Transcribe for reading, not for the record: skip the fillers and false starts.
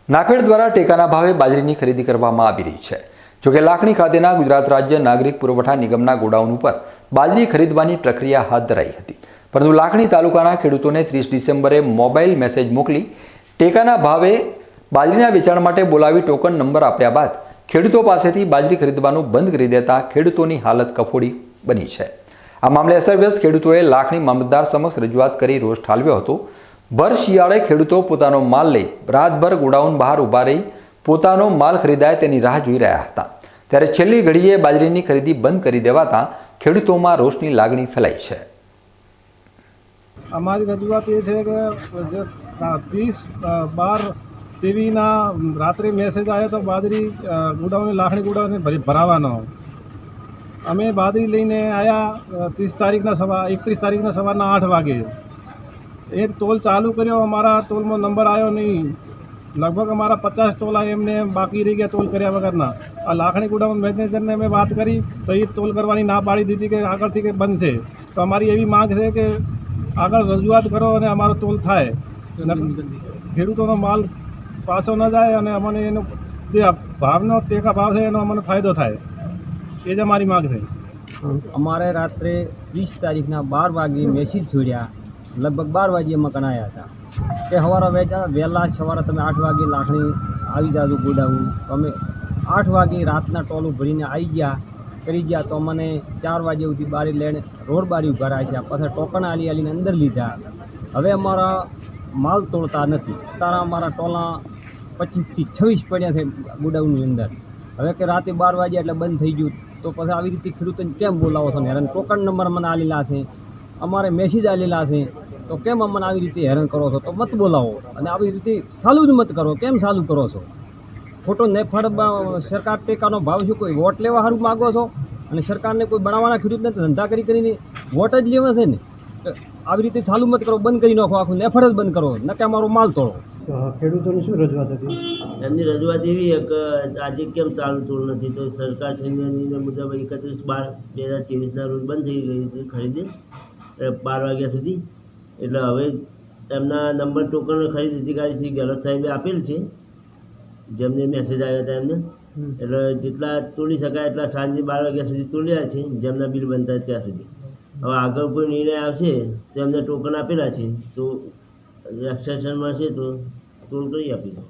નાફેડ દ્વારા ટેકાના ભાવે બાજરીની ખરીદી કરવામાં આવી રહી છે। જોકે લાખણી ખાતેના ગુજરાત રાજ્ય નાગરિક પુરવઠા નિગમના ગોડાઉન ઉપર બાજરી ખરીદવાની પ્રક્રિયા હાથ ધરાઈ હતી, પરંતુ લાખણી તાલુકાના ખેડૂતોને 30 ડિસેમ્બરે મોબાઈલ મેસેજ મોકલી ટેકાના ભાવે બાજરીના વેચાણ માટે બોલાવી ટોકન નંબર આપ્યા બાદ ખેડૂતો પાસેથી બાજરી ખરીદવાનું બંધ કરી દેતા ખેડૂતોની હાલત કફોડી બની છે। આ મામલે અસરગ્રસ્ત ખેડૂતોએ લાખણી મામલતદાર સમક્ષ રજૂઆત કરી રોષ ઠાલવ્યો હતો। ભર શિયાળે ખેડૂતો પોતાનો માલ લઈ રાતભર ગોડાઉન બહાર ઊભા રહી પોતાનો માલ ખરીદાય તેની રાહ જોઈ રહ્યા હતા, ત્યારે છેલ્લી ઘડીએ બાજરીની ખરીદી બંધ કરી દેવાતા ખેડૂતોમાં રોષની લાગણી ફેલાઈ છે। અમારી રજૂઆત એ છે કે 30/12 રાત્રે મેસેજ આવ્યો તો બાજરી ગોડાઉન લાખણી ગોડાઉન ભરાવાનો। અમે બાજરી લઈને આવ્યા 30 તારીખના 31 તારીખના સવારના 8 વાગે। એક ટોલ ચાલુ કર્યો, અમારા ટોલમાં નંબર આવ્યો નહીં। લગભગ અમારા 50 ટોલ એમને બાકી રહી ગયા ટોલ કર્યા વગરના। આ લાખણી ગોડાઉન મેનેજરને મેં વાત કરી તો એ ટોલ કરવાની ના પાડી દીધી કે આગળથી કે બંધ છે। તો અમારી એવી માંગ છે કે આગળ રજૂઆત કરો અને અમારો ટોલ થાય, ખેડૂતોનો માલ પાછો ન જાય અને અમને એનો જે ભાવનો ટેકા ભાવ છે એનો અમને ફાયદો થાય, એ જ અમારી માંગ છે। અમારે રાત્રે 30 તારીખના 12 વાગે મેસેજ છોડ્યા, લગભગ 12 વાગે અમે કણાયા હતા કે સવારે વહેલા સવારે તમે 8 વાગે લાખણી આવી જાજો ગોડાઉન। અમે 8 વાગે રાતના ટોલું ભરીને આવી ગયા કરી ગયા તો અમને 4 વાગે સુધી બારી લઈને રોડ બારી ઉભા રાખ્યા, પછી ટોકન આલીને અંદર લીધા। હવે અમારા માલ તોડતા નથી, તારા અમારા ટોલા 25 થી 26 પડ્યા છે ગોડાઉનની અંદર। હવે કે રાતે 12 વાગ્યા એટલે બંધ થઈ ગયું, તો પછી આવી રીતે ખેડૂતોને કેમ બોલાવો છો ને હેરાન? ટોકન નંબર મને આલેલા છે, અમારે મેસેજ આલેલા છે, તો કેમ અમને આવી રીતે હેરાન કરો છો? તો મત બોલાવો અને આવી રીતે ચાલુ જ મત કરો, કેમ ચાલુ કરો છો? ખોટો નેફળ સરકાર ટેકાનો ભાવ શું કોઈ વોટ લેવા સારું માગો છો? અને સરકારને કોઈ બનાવવાના ખેડૂતને ધંધા કરીને વોટ જ લેવા છે ને? આવી રીતે ચાલુ મત કરો, બંધ કરી નાખો, આખું નેફળ જ બંધ કરો, નકે અમારો માલ તોડો। ખેડૂતોની શું રજૂઆત હતી? એમની રજૂઆત એવી છે કે આજે કેમ ચાલુ તોડ નથી, તો સરકાર નિર્ણય મુજબ 31/12/2023ના રોજ બંધ થઈ ગઈ હતી ખરીદી 12 વાગ્યા સુધી। એટલે હવે એમના નંબર ટોકન ખરીદ અધિકારી શ્રી ગેહલોત સાહેબે આપેલ છે, જેમને મેસેજ આવ્યા હતા એમને। એટલે જેટલા તોડી શકાય એટલા સાંજે 12 વાગ્યા સુધી તોડ્યા છે, જેમના બિલ બનતા ત્યાં સુધી। હવે આગળ કોઈ નિર્ણય આવશે તો એમને ટોકન આપેલા છે, તો એક્સટેન્શન મળશે તો ટોલ કરી આપીશું।